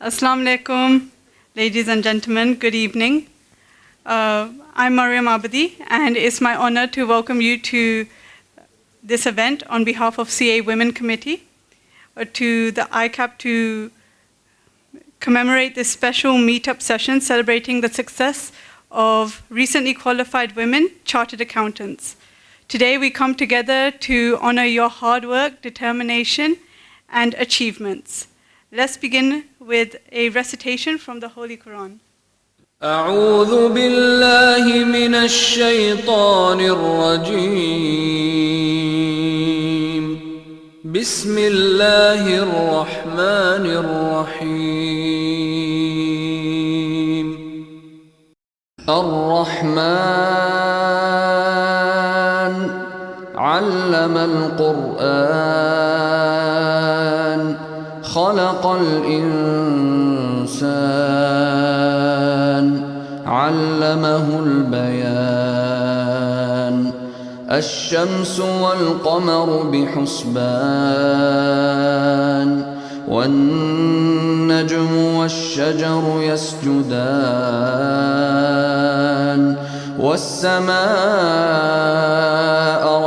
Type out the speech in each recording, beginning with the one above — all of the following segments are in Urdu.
Assalamu alaikum, ladies and gentlemen, good evening. I'm Mariam Abadi, and it's my honor to welcome you to this event on behalf of CA Women Committee, to the ICAP to commemorate this special meetup session celebrating the success of recently qualified women chartered accountants. Today we come together to honor your hard work, determination, and achievements. Let's begin with a recitation from the Holy Quran. أعوذ بالله من الشيطان الرجيم بسم الله الرحمن الرحيم الرحمن علم القرآن خلق الإنسان علمه البيان الشمس والقمر بحسبان والنجم والشجر يسجدان والسماء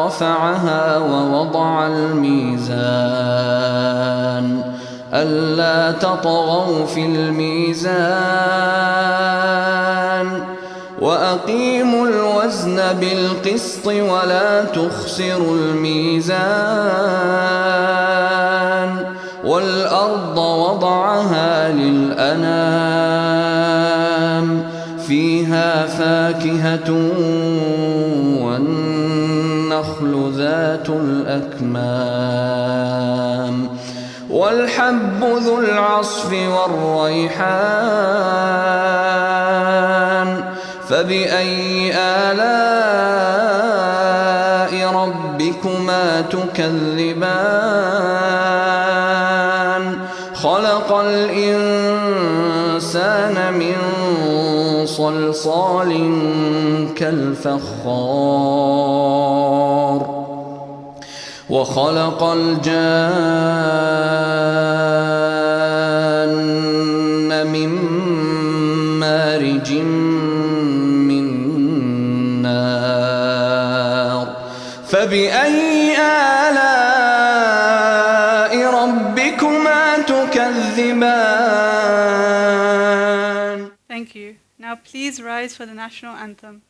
رفعها ووضع الميزان ألا تطغوا في الميزان وأقيموا الوزن بالقسط ولا تخسروا الميزان والأرض وضعها للأنام فيها فاكهة والنخل ذات الأكمام والحب ذو العصف والريحان فبأي آلاء ربكما تكذبان خلق الإنسان من صلصال كالفخار وخلق الجان من مارج من نار فبأي آلاء ربكما تكذبان. Thank you. Now please rise for the national anthem.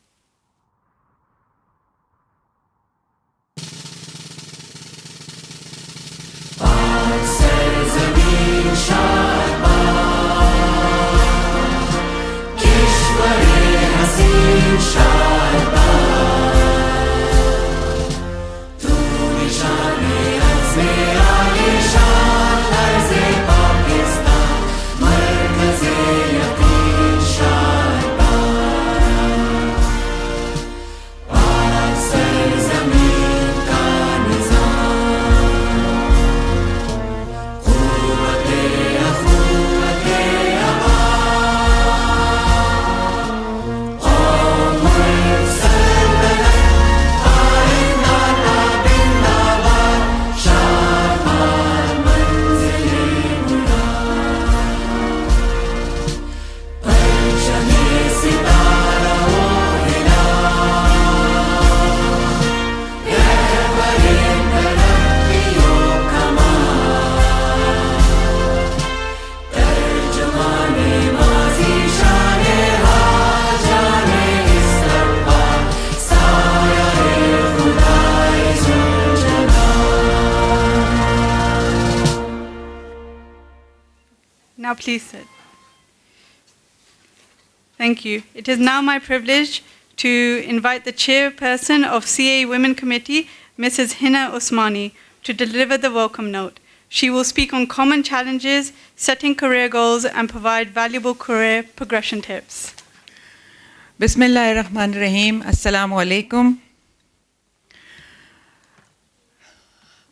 Now please sit. Thank you. It is now my privilege to invite the chairperson of CA Women Committee, Mrs. Hina Usmani, to deliver the welcome note. She will speak on common challenges, setting career goals, and provide valuable career progression tips. Bismillahirrahmanirrahim. Assalamu alaikum.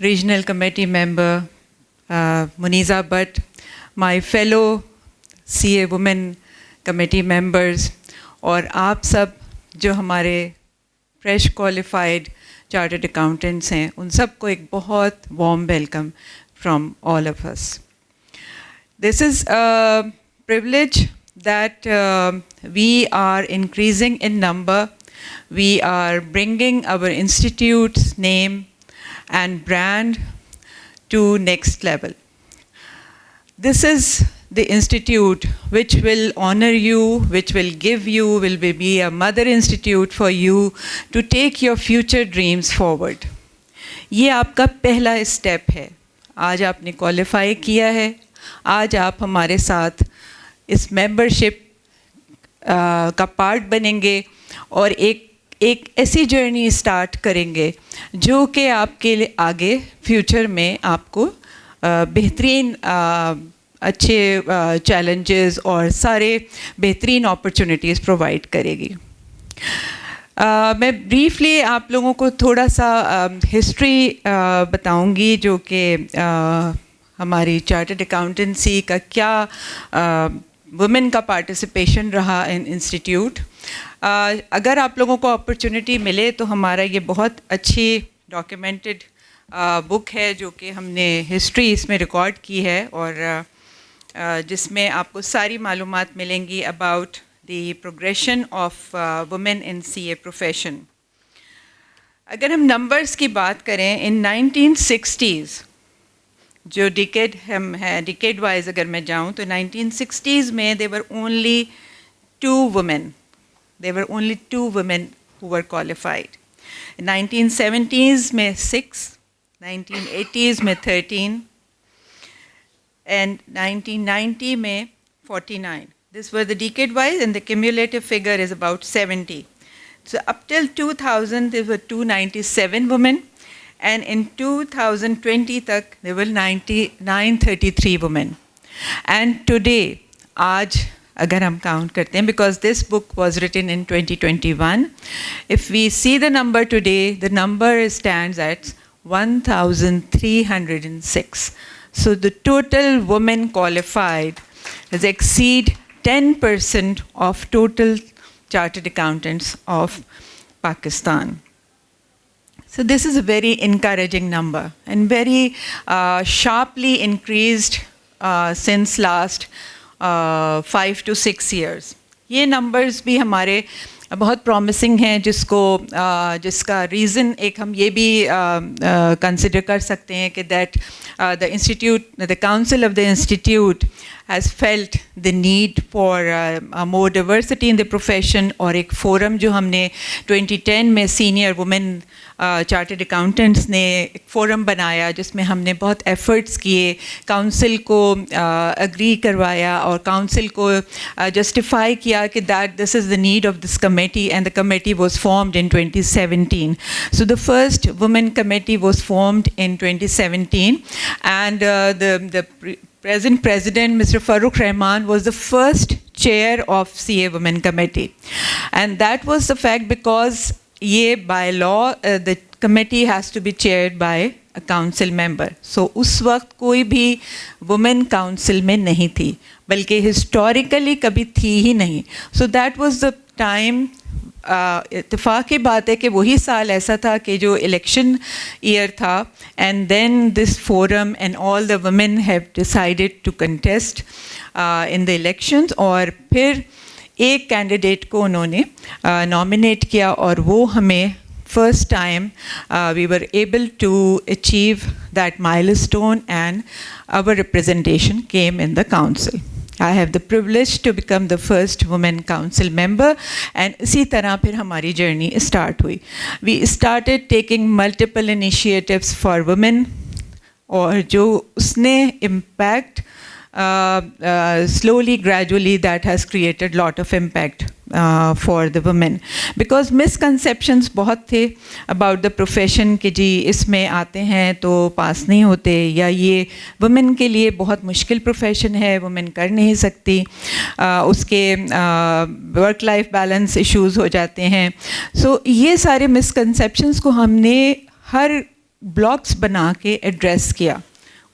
regional committee member Muniza Butt, my fellow CA women committee members, اور آپ سب جو ہمارے فریش qualified chartered accountants ہیں, ان سب کو ایک بہت warm welcome from all of us. This is a privilege that we are increasing in number. We are bringing our institute's name and brand to next level. This is the institute which will honor you, which will give you, will be a mother institute for you to take your future dreams forward. یہ آپ کا پہلا اسٹیپ ہے. آج آپ نے کوالیفائی کیا ہے, آج آپ ہمارے ساتھ اس ممبرشپ کا پارٹ بنیں گے اور ایک ایسی جرنی اسٹارٹ کریں گے جو کہ آپ کے لیے آگے فیوچر میں آپ کو بہترین اچھے چیلنجز اور سارے بہترین اپرچونیٹیز پرووائڈ کرے گی. میں بریفلی آپ لوگوں کو تھوڑا سا ہسٹری بتاؤں گی جو کہ ہماری چارٹرڈ اکاؤنٹنسی کا کیا وومن کا پارٹیسپیشن رہا ان انسٹیٹیوٹ. اگر آپ لوگوں کو اپرچونیٹی ملے تو ہمارا یہ بہت اچھی ڈاکیومنٹڈ بک ہے جو کہ ہم نے ہسٹری اس میں ریکارڈ کی ہے, اور جس میں آپ کو ساری معلومات ملیں گی about the progression of women in C A profession. اگر ہم نمبرز کی بات کریں, ان 1960s جو ڈیکیڈ ہم ہے, ڈیکیڈ وائز اگر میں جاؤں تو 1960s میں there were only two women who were qualified. 1970s میں 6, 1980s میں 13 and 1990 میں 49. This were the decade wise, and the cumulative figure is about 70. So up till 2000 there were 297 women, and in 2020 tak there were 933 women. And today, aaj agar hum count karte hain, because this book was written in 2021, if we see the number today, the number stands at 1306. So the total women qualified has exceed 10% of total chartered accountants of Pakistan. So this is a very encouraging number and very sharply increased since last 5 to 6 years. یہ نمبرز بھی ہمارے بہت پرومسنگ ہیں, جس کا ریزن ایک ہم یہ بھی کنسیڈر کر سکتے ہیں کہ that the institute, the council of the institute has felt the need for more diversity in the profession. اور ایک فورم جو ہم نے 2010 میں سینئر وومن چارٹرڈ اکاؤنٹنٹس نے ایک فورم بنایا جس میں ہم نے بہت ایفرٹس کیے, کاؤنسل کو اگری کروایا اور کاؤنسل کو جسٹیفائی کیا کہ that this is the need of this committee, and the committee was formed in 2017. So the first women committee was formed in 2017, and the present president, Mr. Farooq Rahman, was the first chair of CA Women Committee, and that was the fact because by law the committee has to be chaired by a council member. So اس وقت کوئی بھی women council میں نہیں تھی, بلکہ historically کبھی تھی ہی نہیں. So that was the time. اتفاق کی بات ہے کہ وہی سال ایسا تھا کہ جو الیکشن ایئر تھا, and then this forum and all the women have decided to contest in the elections, اور پھر ایک کینڈیڈیٹ کو انہوں نے نامینیٹ کیا, اور وہ ہمیں first time we were able to achieve that milestone, and our representation came in the council. I have the privilege to become the first women council member, and اسی طرح پھر ہماری جرنی اسٹارٹ ہوئی. We started taking multiple initiatives for women, اور جو اس نے impact slowly, gradually, that has created lot of impact for the women, because misconceptions بہت تھے about the profession کہ جی اس میں آتے ہیں تو پاس نہیں ہوتے, یا یہ women کے لیے بہت مشکل profession ہے, women کر نہیں سکتی, اس کے work life balance issues ہو جاتے ہیں. So یہ سارے misconceptions کو ہم نے ہر بلاکس بنا کے ایڈریس کیا.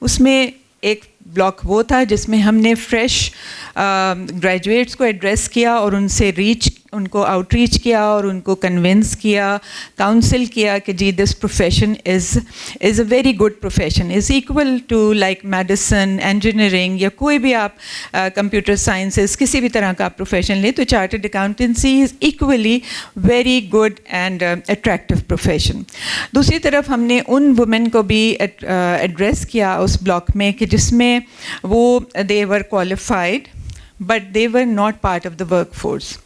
اس میں ایک بلاک وہ تھا جس میں ہم نے فریش گریجویٹس کو ایڈریس کیا اور ان کو آؤٹ ریچ کیا اور ان کو کنونس کیا, کاؤنسل کیا کہ جی this profession is a very good profession, is equal to like medicine, engineering یا کوئی بھی آپ کمپیوٹر سائنسز کسی بھی طرح کا پروفیشن لیں تو chartered accountancy is equally very good and attractive profession. دوسری طرف ہم نے ان وومن کو بھی ایڈریس کیا اس بلاک میں کہ جس میں وہ they were qualified but they were not part of the workforce.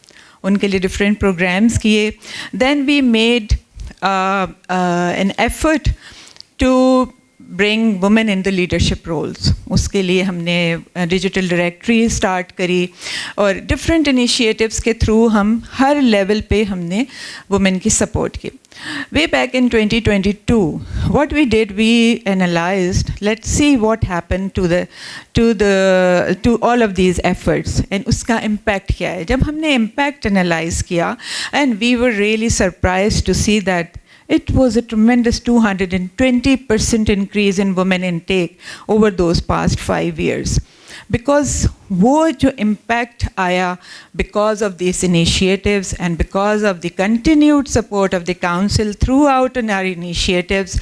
ان کے لیے ڈفرینٹ پروگرامس کیے. Then we made an effort to bring women in the leadership roles. اس کے لیے ہم نے ڈیجیٹل ڈائریکٹری اسٹارٹ کری اور ڈفرینٹ انیشیٹوس کے تھرو ہم ہر لیول پہ ہم نے وومن کی سپورٹ کی. Way back in 2022, what we did, we analyzed, let's see what happened to all of these efforts and uska impact kya hai. Jab humne impact analyze kiya, and we were really surprised to see that it was a tremendous 220% increase in women intake over those past 5 years. Because وہ جو امپیکٹ آیا because of these initiatives and because of the continued support of the council throughout our initiatives,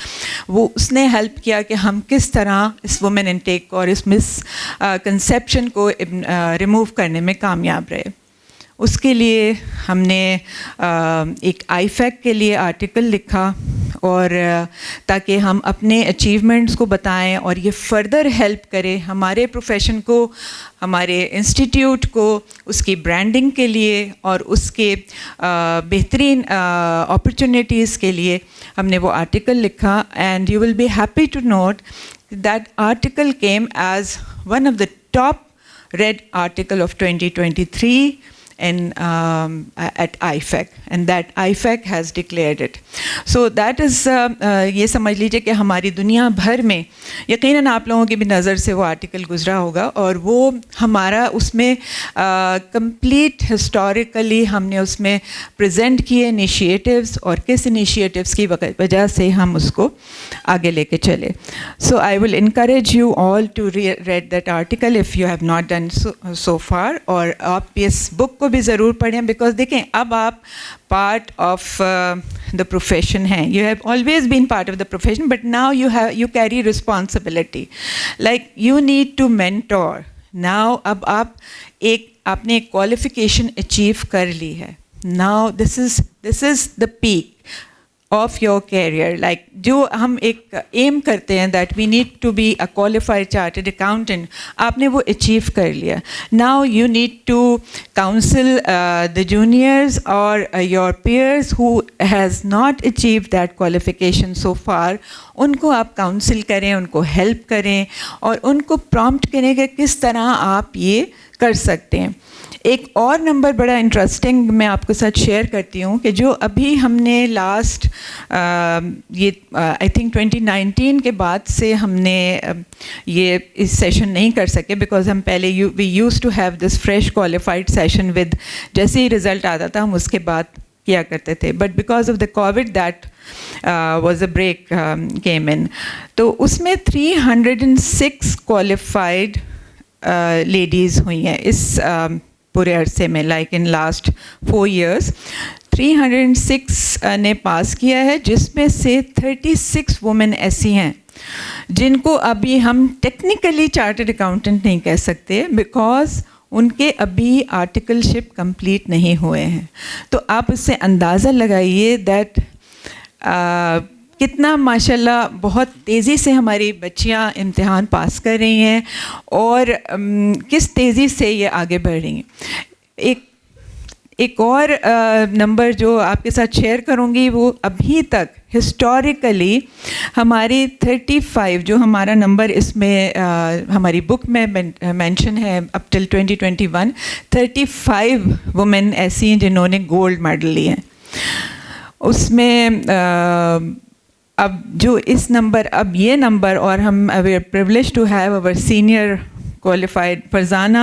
وہ اس نے ہیلپ کیا کہ ہم کس طرح اس وومن انٹیک کو اور اس مس کنسیپشن کو ریموو کرنے میں کامیاب رہے. اس کے لیے ہم نے ایک آئی فیک کے لیے آرٹیکل لکھا اور تاکہ ہم اپنے اچیومنٹس کو بتائیں اور یہ فردر ہیلپ کرے ہمارے پروفیشن کو, ہمارے انسٹیٹیوٹ کو, اس کی برانڈنگ کے لیے اور اس کے بہترین اپرچونیٹیز کے لیے ہم نے وہ آرٹیکل لکھا. And you will be happy to note that article came as one of the top read article of 2023 at IFAC, and that IFAC has declared it. So that is یہ سمجھ لیجیے کہ ہماری دنیا بھر میں یقیناً آپ لوگوں کی بھی نظر سے وہ آرٹیکل گزرا ہوگا اور وہ ہمارا اس میں کمپلیٹ ہسٹوریکلی ہم نے اس میں پریزنٹ کیے انیشیٹوز اور کس انیشیٹوز کی وجہ سے ہم اس کو آگے لے کے چلے. So I will encourage you all to read that article if you have not done so far, اور آپ اس بک کو بھی ضرور پڑھیں بیکاز دیکھیں اب آپ پارٹ آف دا پروفیشن ہیں. You have always been part of the profession but now you carry responsibility like you need to mentor. Now اب آپ نے ایک کوالیفیکیشن اچیو کر لی ہے. Now this is the peak of your career. Like جو ہم ایک ایم کرتے ہیں that we need to be a qualified chartered accountant, آپ نے وہ اچیو کر لیا. Now you need to counsel the juniors or your peers who has not achieve that qualification so far. ان کو آپ کاؤنسل کریں, ان کو ہیلپ کریں اور ان کو پرومپٹ کریں کہ کس طرح آپ یہ کر سکتے ہیں. ایک اور نمبر بڑا انٹرسٹنگ میں آپ کے ساتھ شیئر کرتی ہوں کہ جو ابھی ہم نے لاسٹ یہ آئی تھنک 2019 کے بعد سے ہم نے یہ اس سیشن نہیں کر سکے بیکاز ہم پہلے we use to have this fresh qualified session with جیسے ہی رزلٹ آتا تھا ہم اس کے بعد کیا کرتے تھے. But because of the Covid that was a break came in. تو اس میں 306 کوالیفائڈ لیڈیز ہوئی ہیں اس پورے عرصے میں, لائک ان لاسٹ 4 years 306 نے پاس کیا ہے, جس میں سے 36 وومن ایسی ہیں جن کو ابھی ہم ٹیکنیکلی چارٹرڈ اکاؤنٹنٹ نہیں کہہ سکتے بیکاز ان کے ابھی آرٹیکل شپ کمپلیٹ نہیں ہوئے ہیں. تو آپ اس سے اندازہ لگائیے دیٹ کتنا ماشاء اللہ بہت تیزی سے ہماری بچیاں امتحان پاس کر رہی ہیں اور کس تیزی سے یہ آگے بڑھ رہی ہیں. ایک اور نمبر جو آپ کے ساتھ شیئر کروں گی, وہ ابھی تک ہسٹوریکلی ہماری 35 جو ہمارا نمبر اس میں ہماری بک میں مینشن ہے اپ ٹل 2021, 35 وومن ایسی ہیں جنہوں نے گولڈ میڈل لیے ہیں. اس میں اب جو اس نمبر اب یہ نمبر اور ہم we are privilege to have over senior qualified. Farzana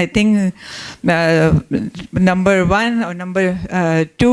I think number 1 or number 2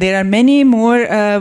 there are many more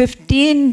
15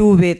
2-way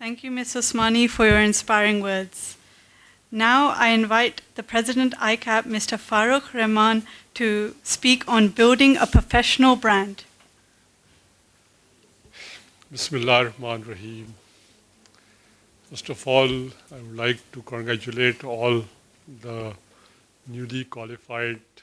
Thank you, Ms. Osmani, for your inspiring words. Now I invite the President ICAP, Mr. Farooq Rahman, to speak on building a professional brand. Bismillah ar-Rahman Rahim. First of all, I would like to congratulate all the newly qualified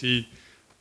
see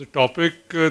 The topic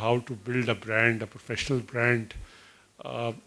how to build a brand, a professional brand.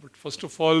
But first of all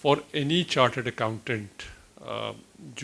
for any chartered accountant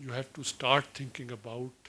you have to start thinking about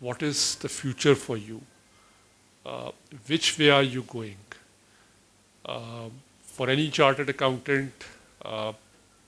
What is the future for you? Which way are you going? For any chartered accountant,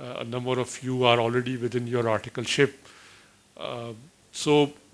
a number of you are already within your articleship. So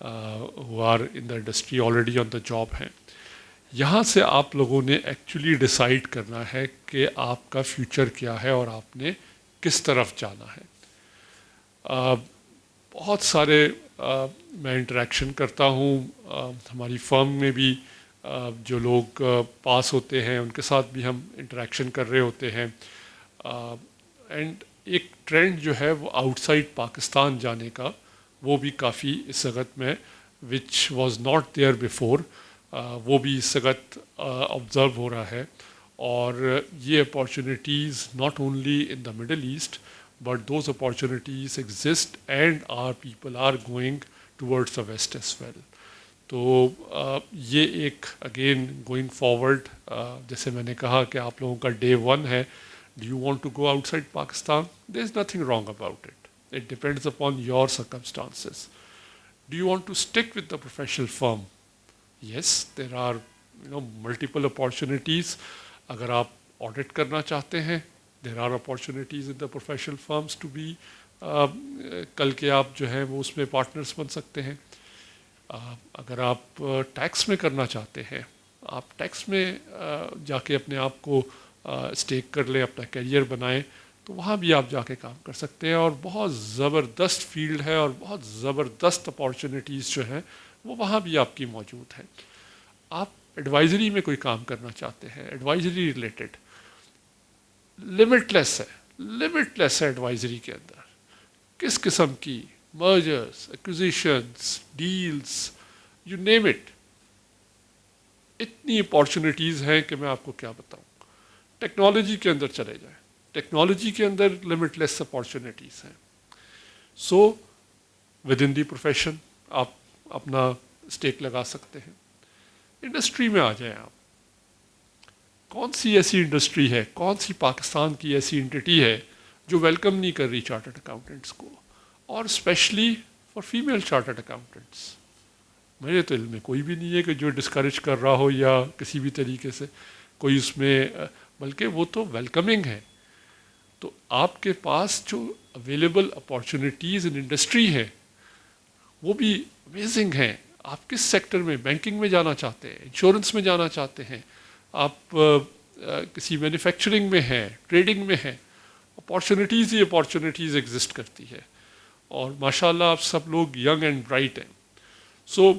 who are in the industry already on the job ہیں. یہاں سے آپ لوگوں نے ایکچولی ڈیسائیڈ کرنا ہے کہ آپ کا فیوچر کیا ہے اور آپ نے کس طرف جانا ہے. بہت سارے میں انٹریکشن کرتا ہوں ہماری فرم میں بھی جو لوگ پاس ہوتے ہیں ان کے ساتھ بھی ہم انٹریکشن کر رہے ہوتے ہیں. اینڈ ایک ٹرینڈ جو ہے وہ آؤٹ سائڈ پاکستان جانے کا وہ بھی کافی اس وقت میں which was not there before وہ بھی اس وقت آبزرو ہو رہا ہے. اور یہ opportunities not only in the Middle East but those opportunities exist and our people are going towards the west as well. تو یہ ایک اگین گوئنگ فارورڈ جیسے میں نے کہا کہ آپ لوگوں کا ڈے ون ہے. Do you want to go آؤٹ side Pakistan? There is nothing wrong about it. It depends upon your circumstances. Do you want to stick with the professional firm? Yes there are multiple opportunities. اگر آپ آڈٹ کرنا چاہتے ہیں there are opportunities in the professional firms to be کل کے آپ جو ہیں وہ اس میں پارٹنرز بن سکتے ہیں. اگر آپ ٹیکس میں کرنا چاہتے ہیں آپ ٹیکس میں جا کے اپنے آپ کو اسٹیک کر لیں اپنا کیریئر بنائیں تو وہاں بھی آپ جا کے کام کر سکتے ہیں. اور بہت زبردست فیلڈ ہے اور بہت زبردست اپارچونیٹیز جو ہیں وہ وہاں بھی آپ کی موجود ہیں. آپ ایڈوائزری میں کوئی کام کرنا چاہتے ہیں ایڈوائزری ریلیٹڈ لمٹ لیس ہے ایڈوائزری کے اندر کس قسم کی mergers accusations deals you name it. اتنی اپارچونیٹیز ہیں کہ میں آپ کو کیا بتاؤں. ٹیکنالوجی کے اندر چلے جائیں ٹیکنالوجی کے اندر لمٹ لیس اپارچونیٹیز ہیں. So with in the profession آپ اپنا اسٹیک لگا سکتے ہیں. انڈسٹری میں آ جائیں آپ. کون سی ایسی انڈسٹری ہے کون سی پاکستان کی ایسی انٹیٹی ہے جو ویلکم نہیں کر رہی چارٹرڈ اکاؤنٹنٹس کو اور specially for female chartered accountants? میرے تو علم میں کوئی بھی نہیں ہے کہ جو ڈسکریج کر رہا ہو یا کسی بھی طریقے سے کوئی اس میں بلکہ وہ تو ویلکمنگ ہے. تو آپ کے پاس جو اویلیبل اپارچونیٹیز ان انڈسٹری ہیں وہ بھی امیزنگ ہیں. آپ کس سیکٹر میں بینکنگ میں جانا چاہتے ہیں انشورنس میں جانا چاہتے ہیں آپ کسی مینوفیکچرنگ میں ہیں ٹریڈنگ میں ہیں اپارچونیٹیز ہی اپارچونیٹیز ایگزسٹ کرتی ہے. اور ماشاء اللہ آپ سب لوگ ینگ اینڈ برائٹ ہیں. سو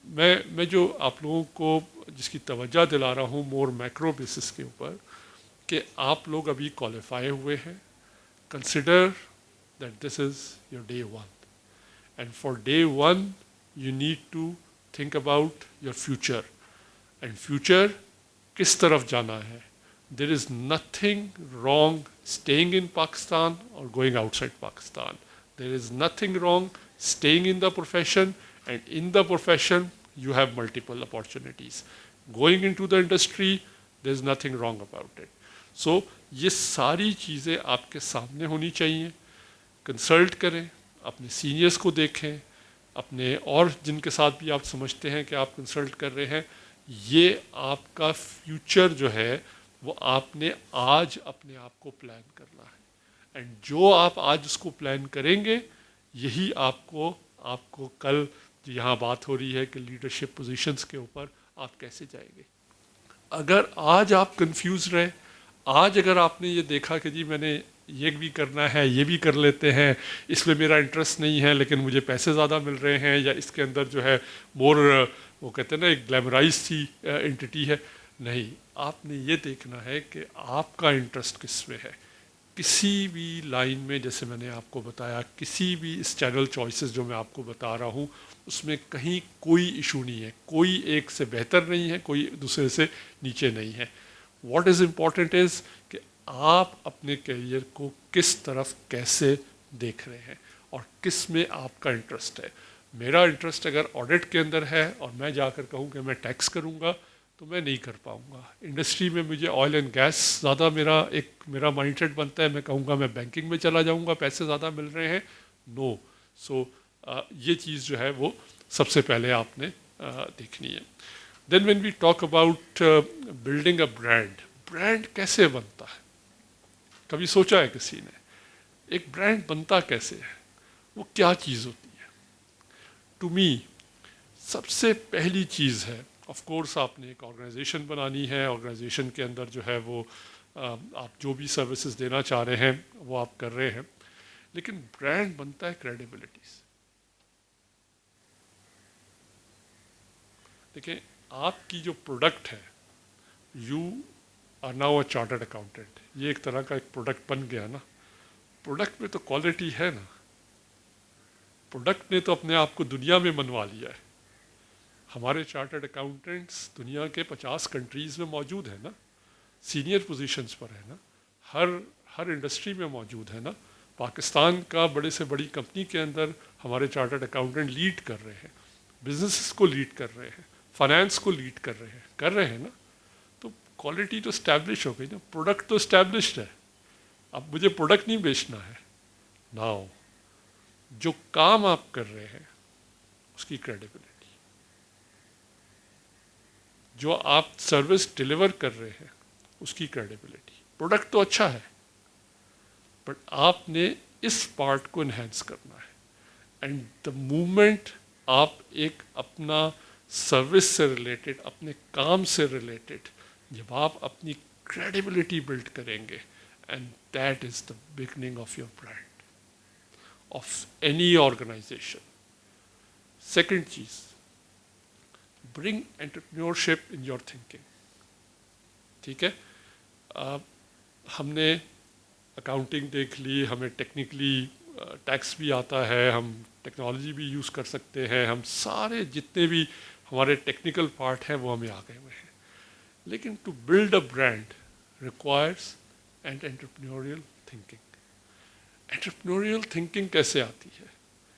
میں جو آپ لوگوں کو جس کی توجہ دلا رہا ہوں مور میکرو بیسس کے اوپر کہ آپ لوگ ابھی کوالیفائی ہوئے ہیں. Consider that this is your day one and for day one you need to think about your future. And future کس طرف جانا ہے. There is nothing wrong staying in Pakistan or going out side Pakistan. There is nothing wrong staying in the profession and in the profession you have multiple opportunities. Going into the industry there is nothing wrong about it. So یہ ساری چیزیں آپ کے سامنے ہونی چاہیے. کنسلٹ کریں اپنے سینئرس کو دیکھیں اپنے اور جن کے ساتھ بھی آپ سمجھتے ہیں کہ آپ کنسلٹ کر رہے ہیں. یہ آپ کا فیوچر جو ہے وہ آپ نے آج اپنے آپ کو پلان کرنا ہے. اینڈ جو آپ آج اس کو پلان کریں گے یہی آپ کو کل یہاں بات ہو رہی ہے کہ لیڈرشپ پوزیشنز کے اوپر آپ کیسے جائیں گے. اگر آج آپ کنفیوز رہے آج اگر آپ نے یہ دیکھا کہ جی میں نے یہ بھی کرنا ہے یہ بھی کر لیتے ہیں اس میں میرا انٹرسٹ نہیں ہے لیکن مجھے پیسے زیادہ مل رہے ہیں یا اس کے اندر جو ہے مور وہ کہتے ہیں نا ایک گلیمرائز سی انٹیٹی ہے. نہیں آپ نے یہ دیکھنا ہے کہ آپ کا انٹرسٹ کس میں ہے. کسی بھی لائن میں جیسے میں نے آپ کو بتایا کسی بھی اس چینل چوائسیز جو میں آپ کو بتا رہا ہوں اس میں کہیں کوئی ایشو نہیں ہے. کوئی ایک سے بہتر نہیں ہے کوئی دوسرے سے نیچے نہیں ہے. واٹ از امپورٹنٹ از کہ آپ اپنے کیریئر کو کس طرف کیسے دیکھ رہے ہیں اور کس میں آپ کا انٹرسٹ ہے. میرا انٹرسٹ اگر آڈٹ کے اندر ہے اور میں جا کر کہوں کہ میں ٹیکس کروں گا تو میں نہیں کر پاؤں گا. انڈسٹری میں مجھے آئل اینڈ گیس زیادہ میرا مائنڈ سیٹ بنتا ہے میں کہوں گا میں بینکنگ میں چلا جاؤں گا پیسے زیادہ مل رہے ہیں. نو. سو یہ چیز جو ہے وہ سب سے پہلے آپ نے دیکھنی ہے. Then when we talk about building a brand کیسے بنتا ہے کبھی سوچا ہے کسی نے ایک برانڈ بنتا کیسے ہے وہ کیا چیز ہوتی ہے. ٹو می سب سے پہلی چیز ہے، آف کورس آپ نے ایک آرگنائزیشن بنانی ہے، آرگنائزیشن کے اندر جو ہے وہ آپ جو بھی سروسز دینا چاہ رہے ہیں وہ آپ کر رہے ہیں، لیکن برانڈ بنتا ہے کریڈیبلٹی سے. دیکھیں آپ کی جو پروڈکٹ ہے، you are now a chartered accountant, یہ ایک طرح کا ایک پروڈکٹ بن گیا نا. پروڈکٹ میں تو کوالٹی ہے نا، پروڈکٹ نے تو اپنے آپ کو دنیا میں منوا لیا ہے. ہمارے چارٹرڈ اکاؤنٹنٹس دنیا کے 50 کنٹریز میں موجود ہیں نا، سینئر پوزیشنز پر ہے نا، ہر انڈسٹری میں موجود ہے نا. پاکستان کا بڑے سے بڑی کمپنی کے اندر ہمارے چارٹرڈ اکاؤنٹنٹ لیڈ کر رہے ہیں، بزنسز کو لیڈ کر رہے ہیں، فائنانس کو لیڈ کر رہے ہیں نا. تو کوالٹی تو اسٹیبلش ہو گئی نا، پروڈکٹ تو اسٹیبلشڈ ہے. اب مجھے پروڈکٹ نہیں بیچنا ہے. ناؤ جو کام آپ کر رہے ہیں اس کی کریڈیبلٹی، جو آپ سروس ڈیلیور کر رہے ہیں اس کی کریڈیبلٹی. پروڈکٹ تو اچھا ہے بٹ آپ نے اس پارٹ کو انہینس کرنا ہے. اینڈ دا مومنٹ آپ ایک اپنا سروس سے ریلیٹڈ، اپنے کام سے ریلیٹڈ جب آپ اپنی کریڈیبلٹی بلڈ کریں گے، and that is the beginning of your brand of any organisation. Second چیز، bring entrepreneurship in your thinking. ٹھیک ہے، ہم نے اکاؤنٹنگ دیکھ لی، ہمیں ٹیکنیکلی ٹیکس بھی آتا ہے، ہم ٹیکنالوجی بھی یوز کر سکتے ہیں، ہم سارے جتنے بھی ہمارے ٹیکنیکل پارٹ ہیں وہ ہمیں آ گئے ہوئے ہیں. لیکن to build a brand requires an entrepreneurial thinking. Entrepreneurial thinking کیسے آتی ہے؟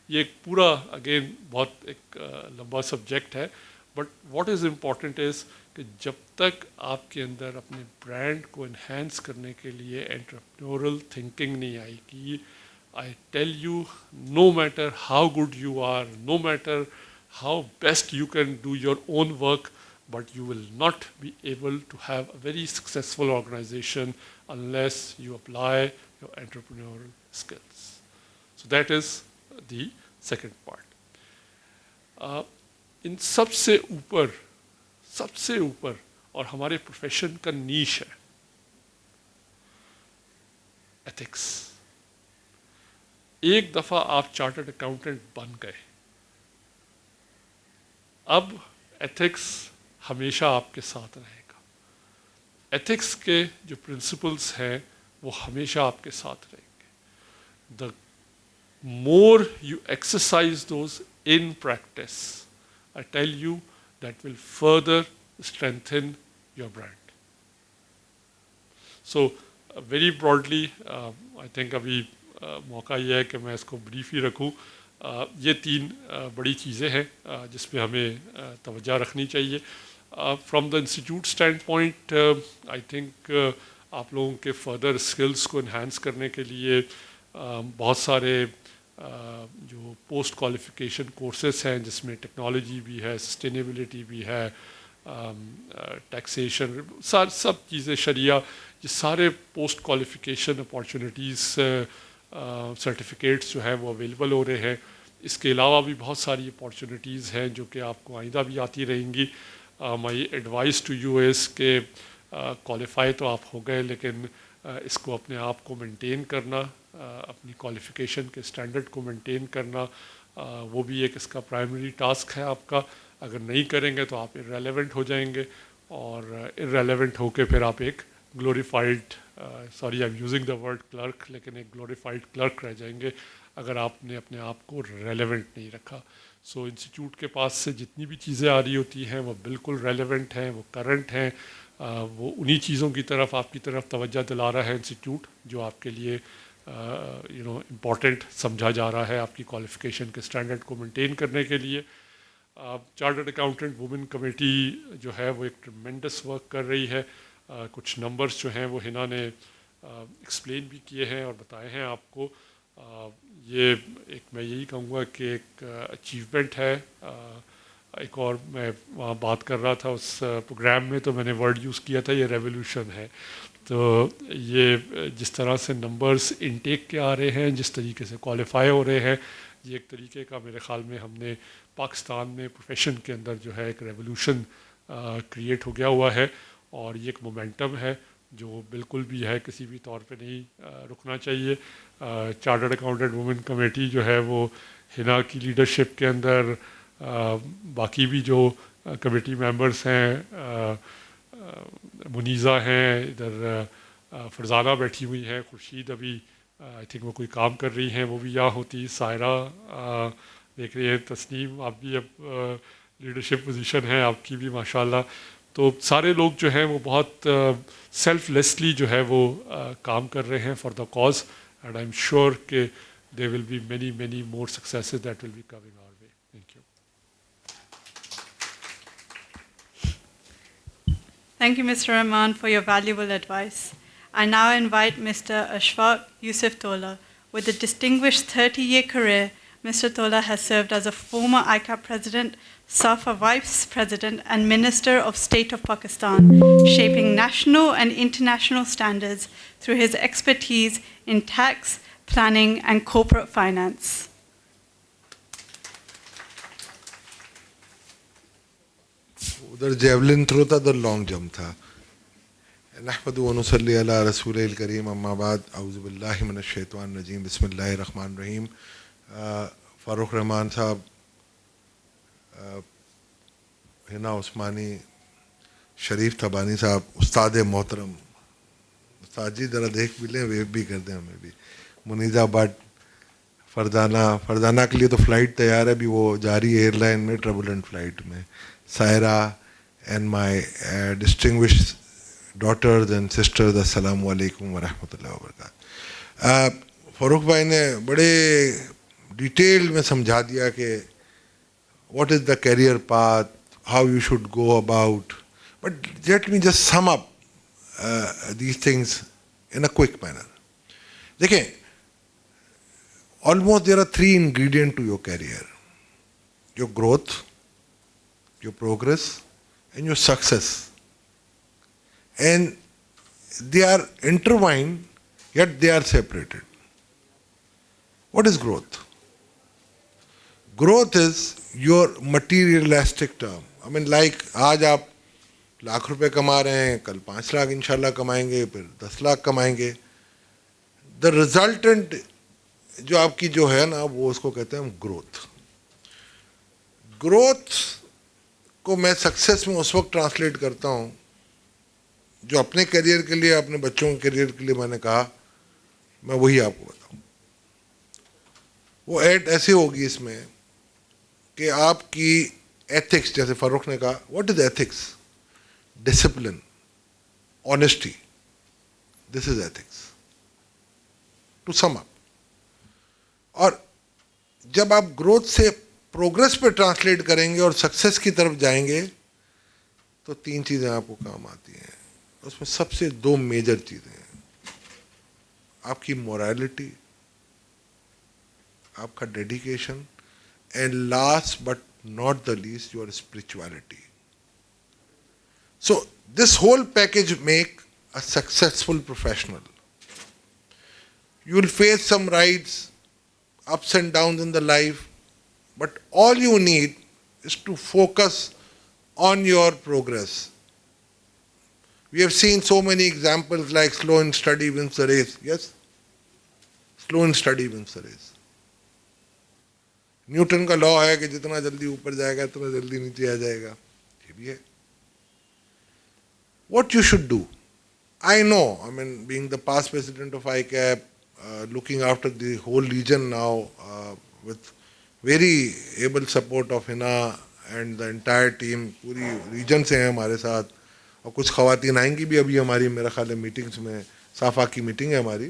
یہ ایک پورا اگین بہت ایک لمبا سبجیکٹ ہے، but what is important is کہ جب تک آپ کے اندر اپنے برانڈ کو انہینس کرنے کے لیے انٹرپرینوریل تھنکنگ نہیں آئے گی، I tell you no matter how good you are, no matter how best you can do your own work, but you will not be able to have a very successful organization unless you apply your entrepreneurial skills. So that is the second part. ان سب سے اوپر اور ہمارے پروفیشن کا نیش ہے ایتھکس. ایک دفعہ آپ چارٹرڈ اکاؤنٹنٹ بن گئے، اب ایتھکس ہمیشہ آپ کے ساتھ رہے گا. ایتھکس کے جو پرنسپلس ہیں وہ ہمیشہ آپ کے ساتھ رہیں گے. The more you exercise does in practice, I tell you that will further strengthen your brand. So very broadly I think ابھی موقع یہ ہے کہ میں اس کو بریف ہی رکھوں. یہ تین بڑی چیزیں ہیں جس پہ ہمیں توجہ رکھنی چاہیے. From the institute stand point I think آپ لوگوں کے فردر اسکلس کو انہینس کرنے کے لیے بہت سارے جو پوسٹ کوالیفیکیشن کورسز ہیں جس میں ٹیکنالوجی بھی ہے، سسٹینیبلٹی بھی ہے، ٹیکسیشن، سب چیزیں، شریعہ، یہ سارے پوسٹ کوالیفیکیشن اپارچونیٹیز سرٹیفکیٹس جو ہیں وہ اویلیبل ہو رہے ہیں. اس کے علاوہ بھی بہت ساری اپارچونیٹیز ہیں جو کہ آپ کو آئندہ بھی آتی رہیں گی. مائی ایڈوائس ٹو یو از کہ کوالیفائی تو آپ ہو گئے لیکن اس کو اپنے آپ کو مینٹین کرنا، اپنی کوالیفیکیشن کے اسٹینڈرڈ کو مینٹین کرنا، وہ بھی ایک اس کا پرائمری ٹاسک ہے آپ کا. اگر نہیں کریں گے تو آپ ارریلیونٹ ہو جائیں گے، اور ارریلیونٹ ہو کے پھر آپ ایک glorified, sorry I am using the word clerk, لیکن ایک گلوریفائڈ کلرک رہ جائیں گے اگر آپ نے اپنے آپ کو ریلیونٹ نہیں رکھا. سو انسٹیٹیوٹ کے پاس سے جتنی بھی چیزیں آ رہی ہوتی ہیں وہ بالکل ریلیونٹ ہیں، وہ کرنٹ ہیں، وہ انہی چیزوں کی طرف آپ کی طرف توجہ دلا رہا ہے انسٹیٹیوٹ جو آپ کے لیے امپورٹنٹ سمجھا جا رہا ہے آپ کی کوالیفیکیشن کے اسٹینڈرڈ کو مینٹین کرنے کے لیے. چارٹرڈ اکاؤنٹنٹ وومن کمیٹی جو ہے وہ ایک ٹرمینڈس ورک کر رہی ہے. کچھ نمبرز جو ہیں وہ ہنا نے ایکسپلین بھی کیے ہیں اور بتائے ہیں آپ کو. یہ ایک میں یہی کہوں گا کہ ایک اچیومنٹ ہے. ایک اور میں وہاں بات کر رہا تھا اس پروگرام میں تو میں نے ورڈ یوز کیا تھا، یہ ریولیوشن ہے. تو یہ جس طرح سے نمبرز انٹیک کے آ رہے ہیں، جس طریقے سے کوالیفائی ہو رہے ہیں، یہ ایک طریقے کا میرے خیال میں ہم نے پاکستان میں پروفیشن کے اندر جو ہے ایک ریولوشن کریٹ ہو گیا ہوا ہے، اور یہ ایک مومنٹم ہے جو بالکل بھی ہے کسی بھی طور پہ نہیں رکنا چاہیے. چارٹرڈ اکاؤنٹنٹ وومن کمیٹی جو ہے وہ ہنا کی لیڈرشپ کے اندر، باقی بھی جو کمیٹی ممبرس ہیں، منیزہ ہیں ادھر، فرزانہ بیٹھی ہوئی ہیں، خورشید ابھی آئی تھنک وہ کوئی کام کر رہی ہیں، وہ بھی یہاں ہوتی، سائرہ دیکھ رہی ہیں، تسنیم آپ بھی اب لیڈرشپ پوزیشن ہے آپ کی بھی ماشاءاللہ. تو سارے لوگ جو ہیں وہ بہت سیلف لیسلی جو ہے وہ کام کر رہے ہیں for the cause, and I am sure کہ there will be many many more successes that will be coming our way. Thank you. Thank you, Mr. Rahman, for your valuable advice. I now invite Mr. Ashfaq Yusuf Tola. With a distinguished 30-year career, Mr. Tola has served as a former ICAP president, SAFA vice president, and Minister of State of Pakistan, shaping national and international standards through his expertise in tax, planning, and corporate finance. ادھر جیولن تھرو تھا، ادھر لانگ جمپ تھا. نحمدہ و نصلی علی رسول الکریم، اما بعد، اعوذ باللہ من الشیطان الرجیم، بسم اللہ الرحمن الرحیم. فاروق رحمان صاحب، ہنا عثمانی، شریف تھبانی صاحب، استاد محترم، استاد جی ذرا دیکھ بھی لیں، ویو بھی کر دیں ہمیں بھی. منیزہ بٹ، فردانہ کے لیے تو فلائٹ تیار ہے، ابھی وہ جا رہی ہے ایئر لائن میں ٹربولنٹ فلائٹ میں. Saira and my distinguished daughters and sisters, السلام علیکم ورحمۃ اللہ وبرکاتہ. فاروق بھائی نے بڑے ڈیٹیل میں سمجھا دیا کہ what is the career path, how you should go about. But let me just sum up these things in a quick manner. دیکھیں، almost there are 3 ingredients to your career: your growth, your progress, and your success. And they are intertwined, yet they are separated. What is growth? Growth is your materialistic term. I mean, like آج آپ لاکھ روپے کما رہے ہیں، کل 5 لاکھ انشاءاللہ کمائیں گے، پھر 10 لاکھ کمائیں گے. دا ریزلٹنٹ جو آپ کی جو ہے نا، وہ اس کو کہتے ہیں گروتھ. گروتھ کو میں سکسیس میں اس وقت ٹرانسلیٹ کرتا ہوں جو اپنے کیریئر کے لیے، اپنے بچوں کے کیریئر کے لیے میں نے کہا، میں وہی آپ کو بتاؤں. وہ ایڈ ایسے ہوگی اس میں کہ آپ کی ایتھکس، جیسے فاروق نے کہا، what is ethics? Discipline, honesty, this is ethics to sum up. اور جب آپ گروتھ سے پروگرس پہ ٹرانسلیٹ کریں گے اور سکسیس کی طرف جائیں گے تو 3 چیزیں آپ کو کام آتی ہیں. اس میں سب سے 2 میجر چیزیں ہیں: آپ کی مورالٹی، آپ کا dedication, and last but not the least your spirituality. So this whole package make a successful professional. You will face some rides, ups and downs in the life, but all you need is to focus on your progress. We have seen so many examples like slow and steady wins the race. Yes? Slow and steady wins the race. Newton کا لا ہے کہ جتنا جلدی اوپر جائے گا اتنا جلدی نیچے آ جائے گا. یہ بھی ہے. What you should do? I know, I mean, being the past president of ICAP, looking after the whole region now, with very able support of Hina and the entire team, پوری ریجن سے ہیں ہمارے ساتھ، اور کچھ خواتین آئیں گی بھی ابھی ہماری، میرا خیال ہے میٹنگس میں. صافا کی میٹنگ ہے ہماری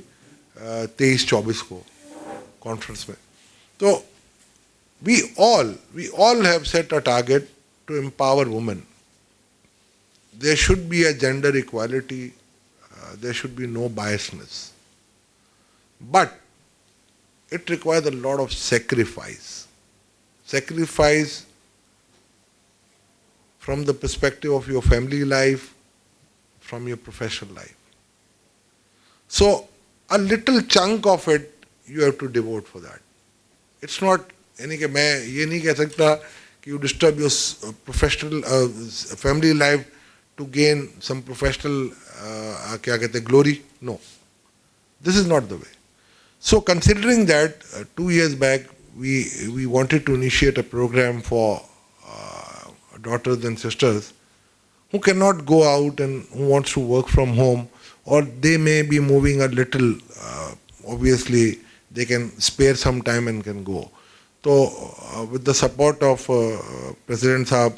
23-24 کو کانفرنس میں. تو we all have set a target to empower women. There should be a gender equality, there should be no biasness. But it requires a lot of sacrifice. Sacrifice from the perspective of your family life, from your professional life. So a little chunk of it you have to devote for that. It's not یعنی کہ میں یہ نہیں کہہ سکتا you disturb your professional family life to gain some professional kya kehte hain, glory. No, this is not the way. So considering that 2 years back we wanted to initiate a program for daughters and sisters who cannot go out and who wants to work from home, or they may be moving a little, obviously they can spare some time and can go. So with the support of President Saab,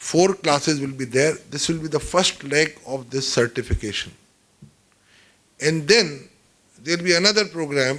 4 classes will be there. This will be the first leg of this certification. And then there will be another program,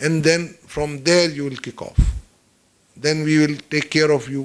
And then from there you will kick off. Then we will take care of you.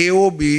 AOB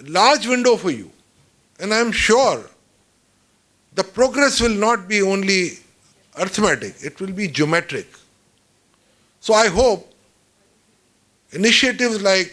large window for you, and I am sure the progress will not be only arithmetic, it will be geometric. So I hope initiatives like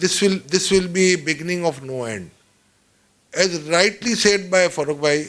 this will be beginning of no end. As rightly said by Farooq bhai,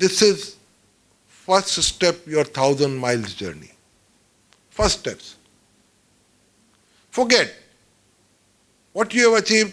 this is first step your 1,000 miles journey. First steps. Forget what you have achieved.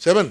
7.